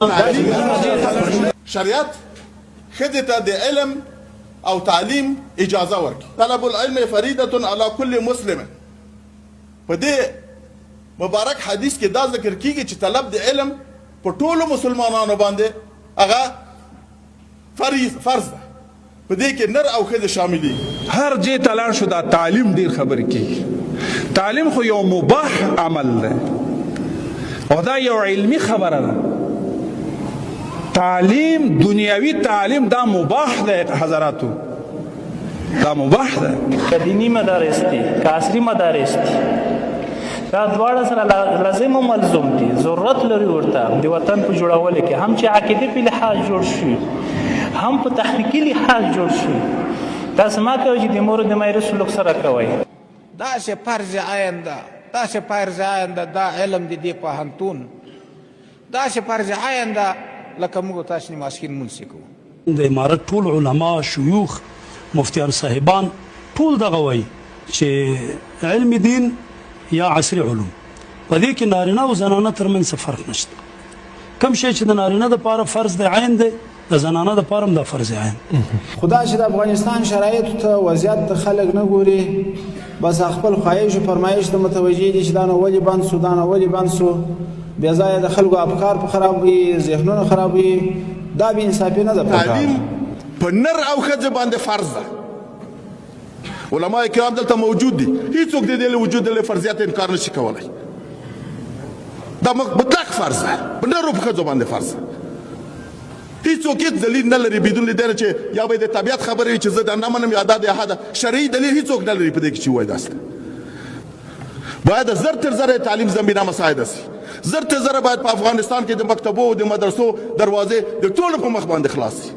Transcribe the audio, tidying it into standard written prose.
شریعت ښځې ته د علم او تعلیم اجازه ورکړي. طلب العلم فریضة علی کل مسلم. په دې مبارک حدیث کې دا ذکر کیږي چې طلب د علم په ټولو مسلمانانو باندې هغه فرض ده. په دې کې نر او ښځې شاملي. هر جې تلاړ شو دا تعلیم ډیر خبرې کوي. تعلیم خو یو مباح عمل ده او دا یو علمی خبره ده. تعلیم دنیاوی تعلیم دا مباح ده حضراتو، دا مباح ده. که دینی مدارس دي که عصري مدارس دي دا دواړه سره لازم او ملزوم دي. ضرورت لري ورته د وطن په جوړولو کې، هم چې عقیدې په لحاظ جوړ شي هم په تخنیکي لحاظ جوړ شي. تاسو ما کوئ چې د مور د مایرې سلوک سره کوئ. داسې فرض عین ده، داسې فرض عین ده دا علم د دې پوهنتون، داسې فرض عین ده لکه موږ تاسو ماسکین مونږ کوو. د امارت ټول علما، شيوخ، مفتیان صاحبان ټول دغه وایي چې علم دین یا عصري علوم په دې کې نارینه او زنانه ترمنځ فرق نشته. کوم شی چې د نارینه دپاره فرض دی عین دی، د زنانه دپاره هم دا فرض عین. خدا چې د افغانستان شرایطو ته وضعیت ته خلک نه ګوري، بس خپل خواهش او فرمایش ته متوجه دي چې دا نو ولې بند سو، دا نو ولې بند سو. بیا ځای د خلکو افکار په خرابوي، ذهنونه خرابوي. دا بې انصافي نه ده. تعلیم په نر او ښځې باندې فرض ده. علما کرام دلته موجود دي، هیڅوک د دې له وجود له فرضیت انکار نشي کولی. دا مطلق فرض ده، په نر او ښځو باندې فرض ده. هیڅوک هیڅ دلیل نه لري بدون له دې چې یا به د طبیعت خبرې چې زه دا نه منم یا دا د احد شرعي دلیل هیڅوک نه لري په دې کې چې وایي داسې. باید زر تر زره تعلیم زمینه مساعده شي. زر تر زره باید په افغانستان کې د مکتبو او د مدرسو دروازې د ټولو په مخ باندې خلاص شي.